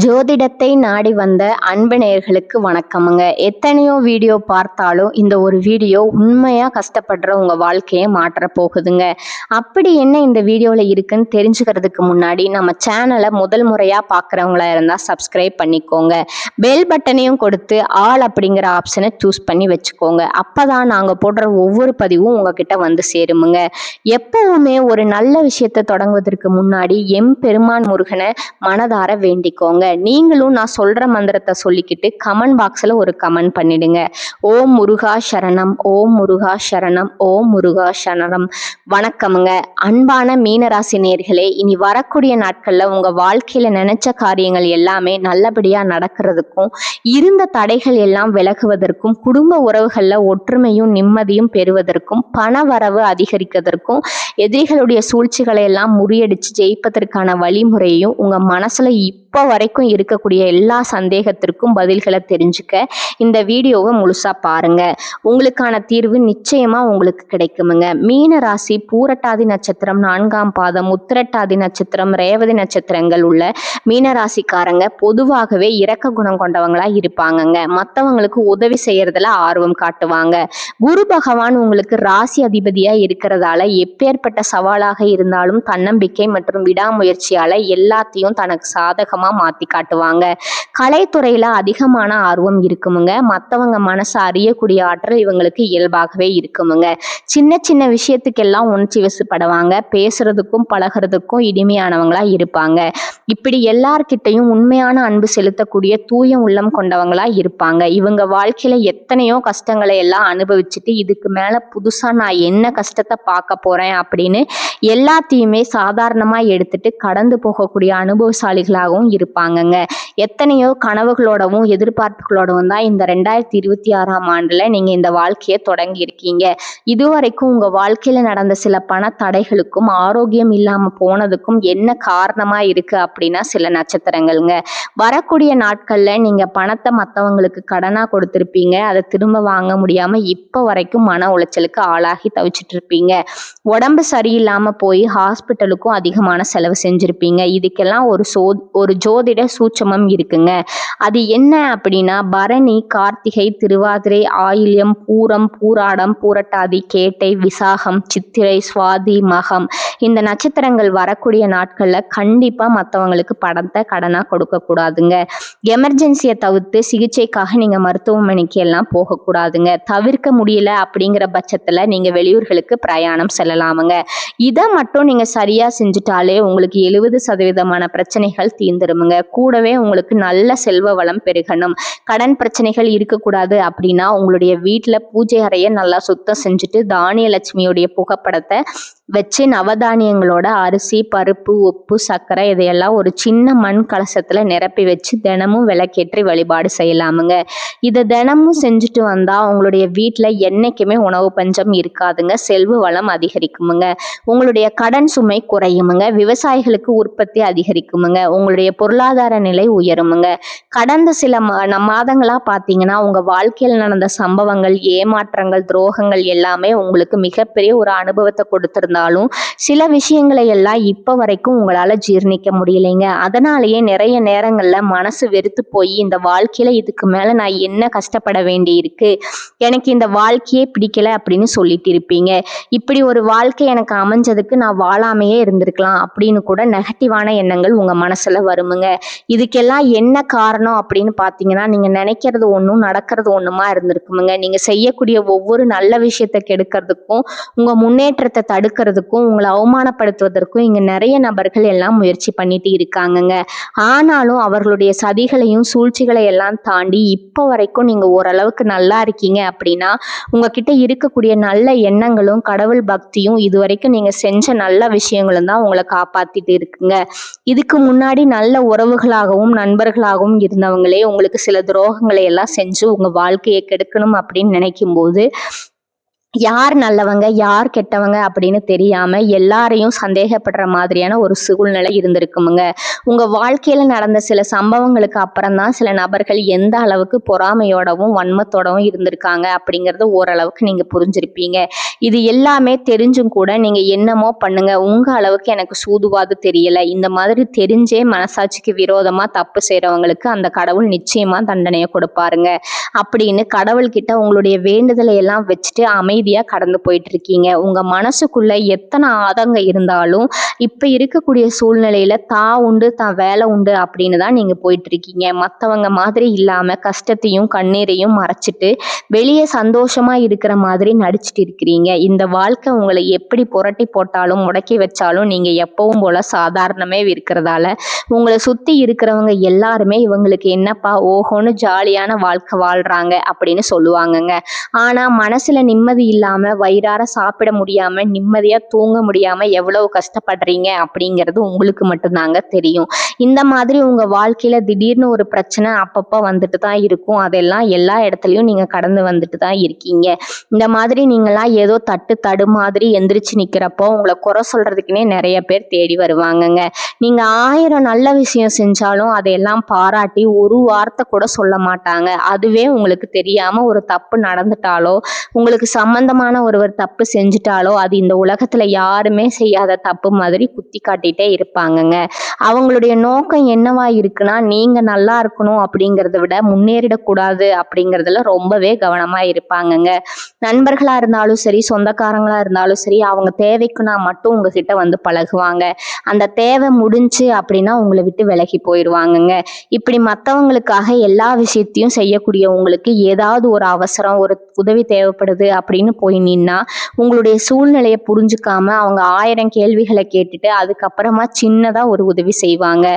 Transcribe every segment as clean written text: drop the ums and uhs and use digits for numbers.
ஜோதிடத்தை நாடி வந்த அன்பு நேயர்களுக்கு வணக்கமுங்க. எத்தனையோ வீடியோ பார்த்தாலும் இந்த ஒரு வீடியோ உண்மையா கஷ்டப்படுற உங்க வாழ்க்கையை மாற்ற போகுதுங்க. அப்படி என்ன இந்த வீடியோவில் இருக்குன்னு தெரிஞ்சுக்கிறதுக்கு முன்னாடி நம்ம சேனலை முதல் முறையா பார்க்குறவங்களா இருந்தால் சப்ஸ்கிரைப் பண்ணிக்கோங்க. பெல் பட்டனையும் கொடுத்து ஆல் அப்படிங்கிற ஆப்ஷனை சூஸ் பண்ணி வச்சுக்கோங்க. அப்பதான் நாங்கள் போடுற ஒவ்வொரு பதிவும் உங்ககிட்ட வந்து சேருமுங்க. எப்பவுமே ஒரு நல்ல விஷயத்தை தொடங்குவதற்கு முன்னாடி பெருமான் முருகனை மனதார வேண்டிக்கோங்க. நீங்களும் நான் சொல்ற மந்திரத்தை சொல்லிக்கிட்டு கமெண்ட் பாக்ஸ்ல ஒரு கமெண்ட் பண்ணிடுங்க. ஓம் முருகா சரணம், ஓம் முருகா சரணம், ஓம் முருகா சரணம். வணக்கமுங்க. அன்பான மீனராசி நேயர்களே, இனி வரக்கூடிய நாட்கள்ல உங்க வாழ்க்கையில நினைச்ச காரியங்கள் எல்லாமே நல்லபடியா நடக்கிறதுக்கும், இருந்த தடைகள் எல்லாம் விலகுவதற்கும், குடும்ப உறவுகள்ல ஒற்றுமையும் நிம்மதியும் பெறுவதற்கும், பண வரவு அதிகரிக்கிறதற்கும், எதிரிகளுடைய சூழ்ச்சிகளை எல்லாம் முறியடிச்சு ஜெயிப்பதற்கான வழிமுறையும் உங்க மனசுல இப்போ வரைக்கும் இருக்கக்கூடிய எல்லா சந்தேகத்திற்கும் பதில்களை தெரிஞ்சுக்க இந்த வீடியோவை முழுசா பாருங்க. உங்களுக்கான தீர்வு நிச்சயமா உங்களுக்கு கிடைக்குமுங்க. மீன ராசி பூரட்டாதி நட்சத்திரம் 4ஆம் பாதம், உத்திரட்டாதி நட்சத்திரம், ரேவதி நட்சத்திரங்கள் உள்ள மீனராசிக்காரங்க பொதுவாகவே இரக்க குணம் கொண்டவங்களா இருப்பாங்கங்க. மற்றவங்களுக்கு உதவி செய்யறதுல ஆர்வம் காட்டுவாங்க. குரு பகவான் உங்களுக்கு ராசி அதிபதியா இருக்கிறதால எப்பேற்பட்ட சவாலாக இருந்தாலும் தன்னம்பிக்கை மற்றும் விடாமுயற்சியால எல்லாத்தையும் தனக்கு சாதகமா மாத்தி காட்டுவாங்க. கலைத்துறையில அதிகமான ஆர்வம் இருக்குமுங்க. மற்றவங்க மனசை அறியக்கூடிய ஆற்றல் இவங்களுக்கு இயல்பாகவே இருக்குமுங்க. சின்ன சின்ன விஷயத்துக்கெல்லாம் உணர்ச்சி வசப்படுவாங்க. பேசுறதுக்கும் பழகிறதுக்கும் இனிமையானவங்களா இருப்பாங்க. இப்படி எல்லார்கிட்டையும் உண்மையான அன்பு செலுத்தக்கூடிய தூய உள்ளம் கொண்டவங்களா இருப்பாங்க. இவங்க வாழ்க்கையில எத்தனையோ கஷ்டங்களை எல்லாம் அனுபவிச்சுட்டு இதுக்கு மேல புதுசா நான் என்ன கஷ்டத்தை பார்க்க போறேன் அப்படின்னு எல்லாத்தையுமே சாதாரணமா எடுத்துட்டு கடந்து போகக்கூடிய அனுபவசாலிகளாகவும் இருப்பாங்கங்க. எத்தனையோ கனவுகளோடவும் எதிர்பார்ப்புகளோடவும் தான் இந்த 2026ஆம் ஆண்டுல நீங்க இந்த வாழ்க்கையை தொடங்கி இருக்கீங்க. இதுவரைக்கும் உங்க வாழ்க்கையில நடந்த சில பண தடைகளுக்கும் ஆரோக்கியம் இல்லாம போனதுக்கும் என்ன காரணமா இருக்கு அப்படின்னா சில நட்சத்திரங்கள்ங்க. வரக்கூடிய நாட்கள்ல நீங்க பணத்தை மற்றவங்களுக்கு கடனா கொடுத்திருப்பீங்க. அதை திரும்ப வாங்க முடியாம இப்ப வரைக்கும் மன உளைச்சலுக்கு ஆளாகி தவிச்சிட்டு இருப்பீங்க. உடம்பு சரியில்லாம போய் ஹாஸ்பிட்டலுக்கும் அதிகமான செலவு செஞ்சிருப்பீங்க. இதுக்கெல்லாம் ஒரு ஜோதிட சூட்சமம் இருக்குங்க. அது என்ன அப்படின்னா பரணி, கார்த்திகை, திருவாதிரை, ஆயில்யம், பூரம், பூராடம், பூரட்டாதி, கேட்டை, விசாகம், சித்திரை, சுவாதி, மகம் இந்த நட்சத்திரங்கள் வரக்கூடிய நாட்கள்ல கண்டிப்பா மற்றவங்களுக்கு பணத்தை கடனா கொடுக்க கூடாதுங்க. எமர்ஜென்சியை தவிர்த்து சிகிச்சைக்காக நீங்க மருத்துவமனைக்கு எல்லாம் போகக்கூடாதுங்க. தவிர்க்க முடியல அப்படிங்கிற பட்சத்துல நீங்க வெளியூர்களுக்கு பிரயாணம் செல்லலாமுங்க. இதை மட்டும் நீங்க சரியா செஞ்சுட்டாலே உங்களுக்கு 70% பிரச்சனைகள் தீர்ந்துருமுங்க. கூடவே உங்களுக்கு நல்ல செல்வ வளம் பெருகணும். கடன் பிரச்சனைகள் இருக்கக்கூடாது அப்படின்னா உங்களுடைய வீட்டுல பூஜை அறையை நல்லா சுத்தம் செஞ்சுட்டு தானிய லட்சுமியுடைய புகைப்படத்தை வச்சு நவதானியங்களோட அரிசி, பருப்பு, உப்பு, சர்க்கரை இதையெல்லாம் ஒரு சின்ன மண் கலசத்துல நிரப்பி வச்சு தினமும் விளக்கேற்றி வழிபாடு செய்யலாமுங்க. இதை தினமும் செஞ்சுட்டு வந்தா உங்களுடைய வீட்டுல என்னைக்குமே உணவு பஞ்சம் இருக்காதுங்க. செல்வ வளம் அதிகரிக்குமுங்க. உங்களுடைய கடன் சுமை குறையுமுங்க. விவசாயிகளுக்கு உற்பத்தி அதிகரிக்குமுங்க. உங்களுடைய பொருளாதார நிலை உயருமுங்க. கடந்த சில மாதங்களா பார்த்தீங்கன்னா உங்க வாழ்க்கையில் நடந்த சம்பவங்கள், ஏமாற்றங்கள், துரோகங்கள் எல்லாமே உங்களுக்கு மிகப்பெரிய ஒரு அனுபவத்தை கொடுத்திருந்தாலும் சில விஷயங்களை எல்லாம் இப்ப வரைக்கும் உங்களால ஜீர்ணிக்க முடியலைங்க. அதனாலேயே நிறைய நேரங்கள்ல மனசு வெறுத்து போய் இந்த வாழ்க்கையில இதுக்கு மேல நான் என்ன கஷ்டப்பட வேண்டி இருக்கு, எனக்கு இந்த வாழ்க்கையே பிடிக்கல அப்படின்னு சொல்லிட்டு இருப்பீங்க. இப்படி ஒரு வாழ்க்கை எனக்கு அமைஞ்சதுக்கு நான் வாழாமையே இருந்திருக்கலாம் அப்படின்னு கூட நெகட்டிவான எண்ணங்கள் உங்க மனசுல வருமுங்க. இதுக்கெல்லாம் என்ன காரணம் அப்படின்னு பார்த்தீங்கன்னா நீங்க நினைக்கிறது ஒன்றும் நடக்கிறது ஒண்ணுமா இருந்திருக்குமுங்க. நீங்க செய்யக்கூடிய ஒவ்வொரு நல்ல விஷயத்தை கெடுக்கிறதுக்கும், உங்க முன்னேற்றத்தை தடுக்கிறதுக்கும், உங்களை அவமானப்படுத்துவதற்கும் இங்க நிறைய நபர்கள் எல்லாம் முயற்சி பண்ணிட்டு இருக்காங்கங்க. ஆனாலும் அவர்களுடைய சதிகளையும் சூழ்ச்சிகளை எல்லாம் தாண்டி இப்போ வரைக்கும் நீங்க ஓரளவுக்கு நல்லா இருக்கீங்க அப்படின்னா உங்ககிட்ட இருக்கக்கூடிய நல்ல எண்ணங்களும் கடவுள் பக்தியும் இதுவரைக்கும் நீங்க செஞ்ச நல்ல விஷயங்களும் தான் உங்களை காப்பாத்திட்டு இருக்குங்க. இதுக்கு முன்னாடி நல்ல உறவுகளாகவும் நண்பர்களாகவும் இருந்தவங்களே உங்களுக்கு சில துரோகங்களை எல்லாம் செஞ்சு உங்க வாழ்க்கையை கெடுக்கணும் அப்படின்னு நினைக்கும் போது யார் நல்லவங்க யார் கெட்டவங்க அப்படின்னு தெரியாம எல்லாரையும் சந்தேகப்படுற மாதிரியான ஒரு சூழ்நிலை இருந்திருக்குமுங்க. உங்க வாழ்க்கையில நடந்த சில சம்பவங்களுக்கு அப்புறம் தான் சில நபர்கள் எந்த அளவுக்கு பொறாமையோடவும் வன்மத்தோடவும் இருந்திருக்காங்க அப்படிங்கறது ஓரளவுக்கு நீங்க புரிஞ்சிருப்பீங்க. இது எல்லாமே தெரிஞ்சும் கூட நீங்க என்னமோ பண்ணுங்க, உங்க அளவுக்கு எனக்கு சூதுவாது தெரியல, இந்த மாதிரி தெரிஞ்சே மனசாட்சிக்கு விரோதமா தப்பு செய்யறவங்களுக்கு அந்த கடவுள் நிச்சயமா தண்டனையை கொடுப்பாருங்க அப்படின்னு கடவுள்கிட்ட உங்களுடைய வேண்டுதலை எல்லாம் வச்சுட்டு அமைதியா கடந்து போயிட்டு இருக்கீங்க. உங்க மனசுக்குள்ள எத்தனை ஆதங்கம் இருந்தாலும் இப்ப இருக்கக்கூடிய சூழ்நிலையில உண்டு தான் வேலை உண்டு அப்படின்னு தான் நீங்க போயிட்டு இருக்கீங்க. மத்தவங்க மாதிரி இல்லாம கஷ்டத்தையும் கண்ணீரையும் மறைச்சிட்டு வெளியே சந்தோஷமா இருக்கிற மாதிரி நடிச்சிட்டு இருக்கிறீங்க. இந்த வாழ்க்கை உங்களை எப்படி புரட்டி போட்டாலும் முடக்கி வச்சாலும் நீங்க எப்பவும் போல சாதாரணமே இருக்கிறதால உங்களை சுத்தி இருக்கிறவங்க எல்லாருமே இவங்களுக்கு என்னப்பா ஓஹோன்னு ஜாலியான வாழ்க்கை வாழ்றாங்க அப்படின்னு சொல்லுவாங்கங்க. ஆனா மனசுல நிம்மதி இல்லாம வயிறார சாப்பிட முடியாம நிம்மதியா தூங்க முடியாம எவ்வளவு கஷ்டப்படுறீங்க அப்படிங்கிறது உங்களுக்கு மட்டும்தாங்க தெரியும். இந்த மாதிரி உங்க வாழ்க்கையில திடீர்னு ஒரு பிரச்சனை அப்பப்ப வந்துட்டு தான் இருக்கும். அதெல்லாம் எல்லா இடத்துலயும் நீங்க கடந்து வந்துட்டு தான் இருக்கீங்க. இந்த மாதிரி நீங்களாம் ஏதோ தடு மாதிரி எந்திரிச்சு நிக்கிறப்போ உங்களை குறை சொல்றதுக்குன்னே நிறைய பேர் தேடி வருவாங்கங்க. நீங்க 1000 நல்ல விஷயம் செஞ்சாலும் அதையெல்லாம் பாராட்டி ஒரு வார்த்தை கூட சொல்ல மாட்டாங்க. அதுவே உங்களுக்கு தெரியாம ஒரு தப்பு நடந்துட்டாலோ உங்களுக்கு சம்பந்தமான ஒருவர் தப்பு செஞ்சுட்டாலோ அது இந்த உலகத்துல யாருமே செய்யாத தப்பு மாதிரி குத்தி காட்டிட்டே இருப்பாங்கங்க. அவங்களுடைய நோக்கம் என்னவா இருக்குன்னா நீங்க நல்லா இருக்கணும் அப்படிங்கறத விட முன்னேறிடக்கூடாது அப்படிங்கறதுல ரொம்பவே கவனமா இருப்பாங்கங்க. நண்பர்களா இருந்தாலும் சரி சொந்தக்காரங்களா இருந்தாலும் சரி அவங்க தேவைக்குன்னா மட்டும் உங்ககிட்ட வந்து பழகுவாங்க. அந்த தேவை முடிஞ்சு அப்படின்னா உங்களை விட்டு விலகி போயிடுவாங்கங்க. இப்படி மற்றவங்களுக்காக எல்லா விஷயத்தையும் செய்யக்கூடிய உங்களுக்கு ஏதாவது ஒரு அவசரம் ஒரு உதவி தேவைப்படுது அப்படின்னு போய் நின்னா உங்களுடைய சூழ்நிலையை புரிஞ்சுக்காம அவங்க 1000 கேள்விகளை கேட்டுட்டு அதுக்கப்புறமா சின்னதா ஒரு உதவி செய்வாங்க.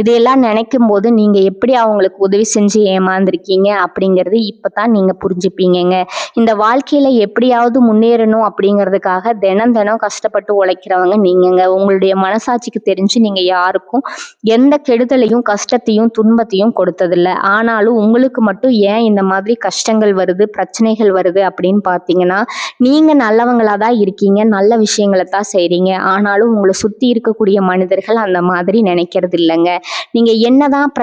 இதையெல்லாம் நினைக்கும் போது நீங்க எப்படி அவங்களுக்கு உதவி செஞ்சு ஏமாந்துருக்கீங்க அப்படிங்கிறது இப்பதான் நீங்க புரிஞ்சுப்பீங்கங்க. இந்த வாழ்க்கையில எப்படியாவது முன்னேறணும் அப்படிங்கிறதுக்காக தினம் தினம் கஷ்டப்பட்டு உழைக்கிறவங்க நீங்கங்க. உங்களுடைய மனசாட்சிக்கு தெரிஞ்சு நீங்க யாருக்கும் எந்த கெடுதலையும் கஷ்டத்தையும் துன்பத்தையும் கொடுத்ததில்ல. ஆனாலும் உங்களுக்கு மட்டும் ஏன் இந்த மாதிரி கஷ்டங்கள் வருது பிரச்சனைகள் வருது அப்படின்னு பார்த்தீங்கன்னா நீங்க நல்லவங்களா தான் இருக்கீங்க, நல்ல விஷயங்களை தான் செய்றீங்க. ஆனாலும் உங்களை சுத்தி இருக்கக்கூடிய மனிதர்கள் அந்த மாதிரி நினைக்கிறது இல்லைங்க. நீங்க என்னதான்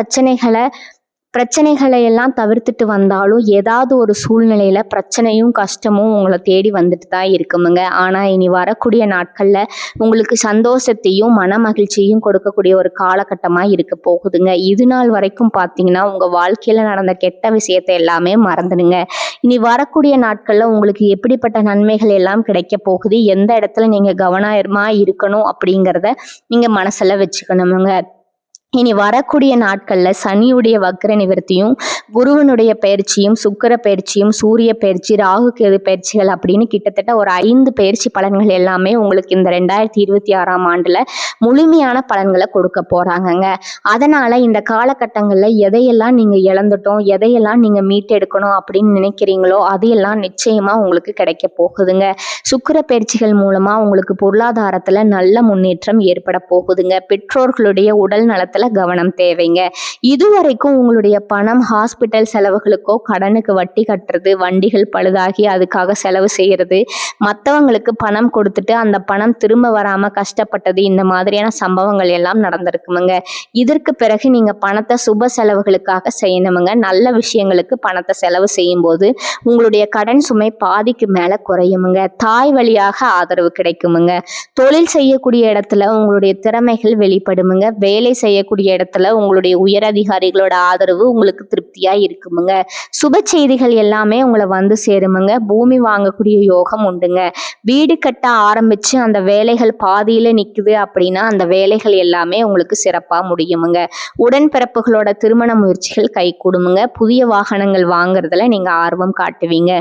பிரச்சனைகளை எல்லாம் தவிர்த்துட்டு வந்தாலும் ஏதாவது ஒரு சூழ்நிலையில பிரச்சனையும் கஷ்டமும் உங்களை தேடி வந்துட்டு தான் இருக்குமுங்க. ஆனா இனி வரக்கூடிய நாட்கள்ல உங்களுக்கு சந்தோஷத்தையும் மன மகிழ்ச்சியையும் கொடுக்கக்கூடிய ஒரு காலகட்டமா இருக்க போகுதுங்க. இது நாள் வரைக்கும் பார்த்தீங்கன்னா உங்க வாழ்க்கையில நடந்த கெட்ட விஷயத்தை எல்லாமே மறந்துடுங்க. இனி வரக்கூடிய நாட்கள்ல உங்களுக்கு எப்படிப்பட்ட நன்மைகள் எல்லாம் கிடைக்க போகுது, எந்த இடத்துல நீங்க கவனமா இருக்கணும் அப்படிங்கிறத நீங்க மனசுல வச்சுக்கணுமுங்க. இனி வரக்கூடிய நாட்கள்ல சனியுடைய வக்ர நிவர்த்தியும் குருவனுடைய பயிற்சியும் சுக்கிர பயிற்சியும் சூரிய பயிற்சி ராகு கேது பயிற்சிகள் அப்படின்னு கிட்டத்தட்ட ஒரு 5 பயிற்சி பலன்கள் எல்லாமே உங்களுக்கு இந்த 2026ஆம் ஆண்டுல முழுமையான பலன்களை கொடுக்க போறாங்கங்க. அதனால இந்த காலகட்டங்கள்ல எதையெல்லாம் நீங்க இழந்துட்டோம் எதையெல்லாம் நீங்க மீட்டெடுக்கணும் அப்படின்னு நினைக்கிறீங்களோ அதையெல்லாம் நிச்சயமா உங்களுக்கு கிடைக்க போகுதுங்க. சுக்கிர பயிற்சிகள் மூலமா உங்களுக்கு பொருளாதாரத்துல நல்ல முன்னேற்றம் ஏற்பட போகுதுங்க. பெற்றோர்களுடைய உடல் நலத்துல கவனம் தேவைங்க. இதுவரைக்கும் உங்களுடைய பணம் ஹாஸ்பிட்டல் செலவுகளுக்கோ கடனுக்கு வட்டி கட்டுறது வண்டிகள் பழுதாகி அதுக்காக செலவு செய்யறது மற்றவங்களுக்கு பணம் கொடுத்துட்டு அந்த பணம் திரும்ப வராம கஷ்டப்பட்டது இந்த மாதிரியான சம்பவங்கள் எல்லாம் நடந்திருக்குமுங்க. இதற்கு பிறகு நீங்க பணத்தை சுப செலவுகளுக்காக செய்யணுமுங்க. நல்ல விஷயங்களுக்கு பணத்தை செலவு செய்யும் போது உங்களுடைய கடன் சுமை பாதிக்கு மேல குறையுமுங்க. தாய் வழியாக ஆதரவு கிடைக்குமுங்க. தொழில் செய்யக்கூடிய இடத்துல உங்களுடைய திறமைகள் வெளிப்படுமுங்க. வேலை செய்யக்கூடிய இடத்துல உங்களுடைய உயர் அதிகாரிகளோட ஆதரவு உங்களுக்கு திருப்தியா இருக்குமுங்க. சுப செய்திகள் எல்லாமே உங்களை வந்து சேருமுங்க. பூமி வாங்கக்கூடிய யோகம் உண்டுங்க. வீடு கட்ட ஆரம்பிச்சு அந்த வேலைகள் பாதியில நிக்குது அப்படின்னா அந்த வேலைகள் எல்லாமே உங்களுக்கு சிறப்பா முடியுமுங்க. உடன்பிறப்புகளோட திருமண முயற்சிகள் கை கூடுமுங்க. புதிய வாகனங்கள் வாங்குறதுல நீங்க ஆர்வம் காட்டுவீங்க.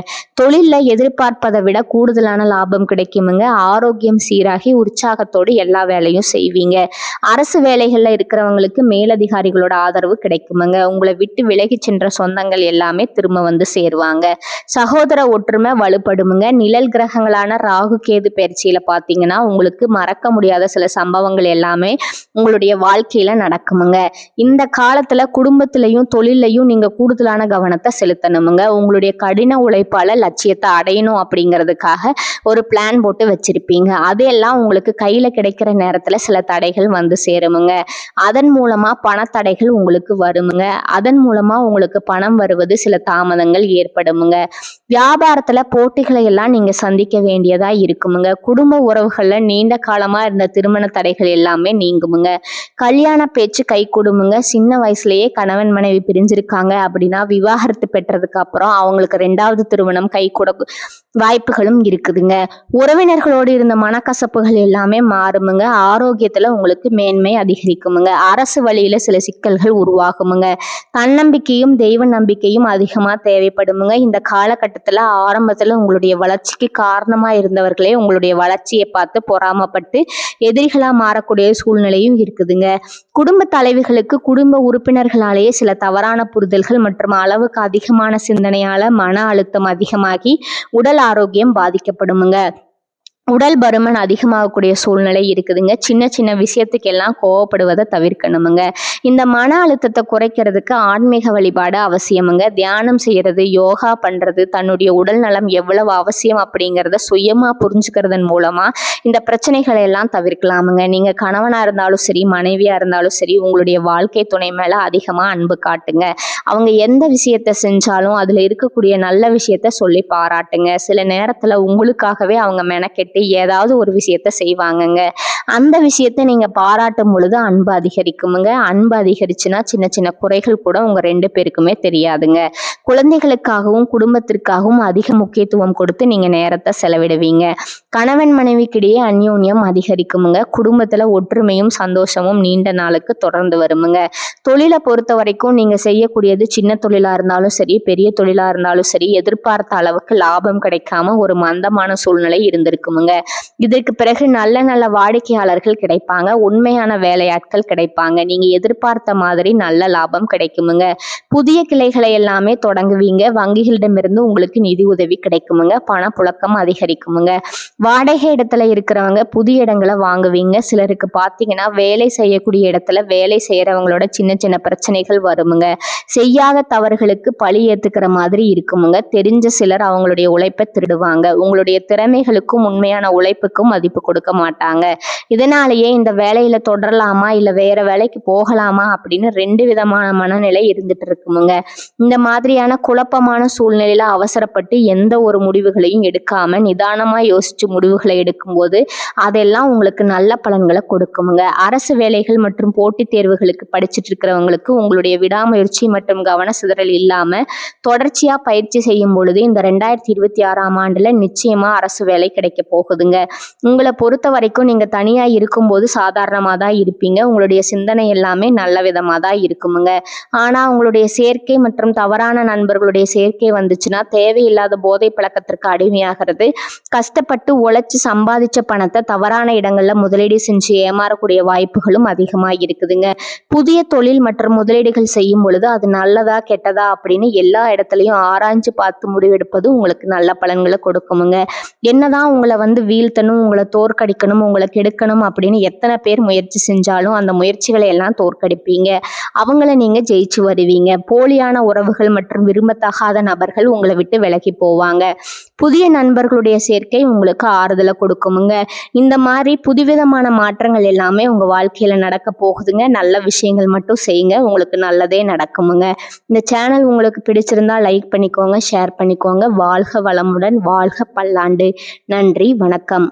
தொழில்ல எதிர்பார்ப்பதை விட கூடுதலான லாபம் கிடைக்குமுங்க. ஆரோக்கியம் சீராகி உற்சாகத்தோடு எல்லா வேலையும் செய்வீங்க. அரசு வேலைகள்ல இருக்கிறவங்க இருக்கிறவங்களுக்கு மேலதிகாரிகளோட ஆதரவு கிடைக்குமுங்க. உங்களை விட்டு விலகி சென்ற சொந்தங்கள் எல்லாமே திரும்ப வந்து சேருவாங்க. சகோதர ஒற்றுமை வலுப்படுமுங்க. நிழல் கிரகங்களான ராகு கேது பயிற்சியில பார்த்தீங்கன்னா உங்களுக்கு மறக்க முடியாத சில சம்பவங்கள் எல்லாமே உங்களுடைய வாழ்க்கையில நடக்குமுங்க. இந்த காலத்துல குடும்பத்திலையும் தொழிலையும் நீங்க கூடுதலான கவனத்தை செலுத்தணுமுங்க. உங்களுடைய கடின உழைப்பால லட்சியத்தை அடையணும் அப்படிங்கிறதுக்காக ஒரு பிளான் போட்டு வச்சிருப்பீங்க. அதையெல்லாம் உங்களுக்கு கையில கிடைக்கிற நேரத்துல சில தடைகள் வந்து சேருமுங்க. அதன் மூலமா பணத்தடைகள் உங்களுக்கு வருமுங்க. அதன் மூலமா உங்களுக்கு பணம் வருவது சில தாமதங்கள் ஏற்படுமுங்க. வியாபாரத்துல போட்டிகளை எல்லாம் நீங்க சந்திக்க வேண்டியதா இருக்குமுங்க. குடும்ப உறவுகள்ல நீண்ட காலமா இருந்த திருமண தடைகள் எல்லாமே நீங்குமுங்க. கல்யாண பேச்சு கை கொடுமுங்க. சின்ன வயசுலயே கணவன் மனைவி பிரிஞ்சிருக்காங்க அப்படின்னா விவாகரத்து பெற்றதுக்கு அப்புறம் அவங்களுக்கு 2வது திருமணம் கை கூட வாய்ப்புகளும் இருக்குதுங்க. உறவினர்களோடு இருந்த மனக்கசப்புகள் எல்லாமே மாறுமுங்க. ஆரோக்கியத்துல உங்களுக்கு மேன்மை அதிகரிக்குமுங்க. அரசு வழியில சில சிக்கல்கள் உருவாகுமுங்க. தன்னம்பிக்கையும் தெய்வ நம்பிக்கையும் அதிகமா தேவைப்படுமுங்க. இந்த காலகட்டத்துல ஆரம்பத்துல உங்களுடைய வளர்ச்சிக்கு காரணமா இருந்தவர்களே உங்களுடைய வளர்ச்சியை பார்த்து பொறாமப்பட்டு எதிரிகளா மாறக்கூடிய சூழ்நிலையும் இருக்குதுங்க. குடும்ப தலைவிகளுக்கு குடும்ப உறுப்பினர்களாலேயே சில தவறான புரிதல்கள் மற்றும் அளவுக்கு அதிகமான சிந்தனையால மன அழுத்தம் அதிகமாகி உடல் ஆரோக்கியம் பாதிக்கப்படுமுங்க. உடல் பருமன் அதிகமாகக்கூடிய சூழ்நிலை இருக்குதுங்க. சின்ன சின்ன விஷயத்துக்கு எல்லாம் கோவப்படுவதை தவிர்க்கணுமுங்க. இந்த மன அழுத்தத்தை குறைக்கிறதுக்கு ஆன்மீக வழிபாடு அவசியமுங்க. தியானம் செய்யறது, யோகா பண்றது, தன்னுடைய உடல் நலம் எவ்வளவு அவசியம் அப்படிங்கிறத சுயமா புரிஞ்சுக்கிறதன் மூலமா இந்த பிரச்சனைகளை எல்லாம் தவிர்க்கலாமுங்க. நீங்க கணவனா இருந்தாலும் சரி, மனைவியா இருந்தாலும் சரி, உங்களுடைய வாழ்க்கை துணை மேல அதிகமா அன்பு காட்டுங்க. அவங்க எந்த விஷயத்த செஞ்சாலும் அதுல இருக்கக்கூடிய நல்ல விஷயத்த சொல்லி பாராட்டுங்க. சில நேரத்துல உங்களுக்காகவே அவங்க மெனக்கெட்டு ஏதாவது ஒரு விஷயத்த செய்வாங்கங்க. அந்த விஷயத்தை நீங்க பாராட்டும் பொழுது அன்பு அதிகரிக்குமுங்க. அன்பு அதிகரிச்சுன்னா சின்ன சின்ன குறைகள் கூட உங்க 2 பேருக்குமே தெரியாதுங்க. குழந்தைகளுக்காகவும் குடும்பத்திற்காகவும் அதிக முக்கியத்துவம் கொடுத்து நீங்க நேரத்தை செலவிடுவீங்க. கணவன் மனைவிக்கிடையே அந்யோன்யம் அதிகரிக்குமுங்க. குடும்பத்துல ஒற்றுமையும் சந்தோஷமும் நீண்ட நாளுக்கு தொடர்ந்து வருமுங்க. தொழிலை பொறுத்த வரைக்கும் நீங்க செய்யக்கூடியது சின்ன தொழிலா இருந்தாலும் சரி, பெரிய தொழிலா இருந்தாலும் சரி, எதிர்பார்த்த அளவுக்கு லாபம் கிடைக்காம ஒரு மந்தமான சூழ்நிலை இருந்திருக்குமுங்க. இதற்கு பிறகு நல்ல நல்ல வாடிக்கையாளர்கள் கிடைப்பாங்க. உண்மையான வேலையாட்கள் கிடைப்பாங்க. நீங்க எதிர்பார்த்த மாதிரி நல்ல லாபம் கிடைக்குமுங்க. புதிய கிளைகளை எல்லாமே தொடங்குவீங்க. வங்கிகளிடமிருந்து உங்களுக்கு நிதி உதவி கிடைக்குமுங்க. பணப்புழக்கம் அதிகரிக்குமுங்க. வாடகை இடத்துல இருக்கிறவங்க புதிய இடங்களை வாங்குவீங்க. சிலருக்கு பார்த்தீங்கன்னா வேலை செய்யக்கூடிய இடத்துல வேலை செய்யறவங்களோட சின்ன சின்ன பிரச்சனைகள் வருமுங்க. செய்யாத தவறுகளுக்கு பழி ஏத்துக்கிற மாதிரி இருக்குமுங்க. தெரிஞ்ச சிலர் அவங்களுடைய உழைப்பை திருடுவாங்க. உங்களுடைய திறமைகளுக்கும் உண்மையான உழைப்புக்கும் மதிப்பு கொடுக்க மாட்டாங்க. இதனாலேயே இந்த வேலையில தொடரலாமா இல்ல வேற வேலைக்கு போகலாமா அப்படின்னு 2 விதமான மனநிலை இருந்துட்டு இருக்குமுங்க. இந்த மாதிரியான குழப்பமான சூழ்நிலையில அவசரப்பட்டு எந்த ஒரு முடிவுகளையும் எடுக்காம நிதானமா யோசிச்சு முடிவுகளை எடுக்கும்போது அதெல்லாம் உங்களுக்கு நல்ல பலன்களை கொடுக்குமுங்க. அரசு வேலைகள் மற்றும் போட்டித் தேர்வுகளுக்கு படிச்சுட்டு இருக்கிறவங்களுக்கு உங்களுடைய விடாமுயற்சி மற்றும் கவன சிதறல் இல்லாம தொடர்ச்சியா பயிற்சி செய்யும் பொழுது இந்த 2026ஆம் ஆண்டுல நிச்சயமா அரசு வேலை கிடைக்க போகுதுங்க. உங்களை பொறுத்த வரைக்கும் நீங்க தனியா இருக்கும்போது சாதாரணமா தான் இருப்பீங்க. உங்களுடைய சிந்தனை எல்லாமே நல்ல விதமா தான் இருக்குமுங்க. ஆனா உங்களுடைய சேர்க்கை மற்றும் தவறான நண்பர்களுடைய சேர்க்கை வந்துச்சுன்னா தேவையில்லாத போதை பழக்கத்திற்கு அடிமையாகிறது. கஷ்டப்பட்டு உழைச்சு சம்பாதிச்ச பணத்தை தவறான இடங்கள்ல முதலீடு செஞ்சு ஏமாறக்கூடிய வாய்ப்புகளும் அதிகமா இருக்குதுங்க. புதிய தொழில் மற்றும் முதலீடுகள் செய்யும் பொழுது அது நல்லதா கெட்டதா அப்படின்னு எல்லா இடத்துலையும் ஆராய்ஞ்சு பார்த்து முடிவெடுப்பது உங்களுக்கு நல்ல பலன்களை கொடுக்குமுங்க. என்னதான் உங்களை வீழ்த்தணும், உங்களை தோற்கடிக்கணும், உங்களை கெடுக்கணும் அப்படின்னு எத்தனை பேர் முயற்சி செஞ்சாலும் அந்த முயற்சிகளை எல்லாம் தோற்கடிப்பீங்க. அவங்கள நீங்க ஜெயிச்சு வருவீங்க. போலியான உறவுகள் மற்றும் விரும்பத்தகாத நபர்கள் உங்களை விட்டு விலகி போவாங்க. புதிய நண்பர்களுடைய சேர்க்கை உங்களுக்கு ஆறுதலை கொடுக்குமுங்க. இந்த மாதிரி புதுவிதமான மாற்றங்கள் எல்லாமே உங்க வாழ்க்கையில நடக்க போகுதுங்க. நல்ல விஷயங்கள் மட்டும் செய்யுங்க, உங்களுக்கு நல்லதே நடக்குமுங்க. இந்த சேனல் உங்களுக்கு பிடிச்சிருந்தா லைக் பண்ணிக்கோங்க, ஷேர் பண்ணிக்கோங்க. வாழ்க வளமுடன், வாழ்க பல்லாண்டு. நன்றி, வணக்கம்.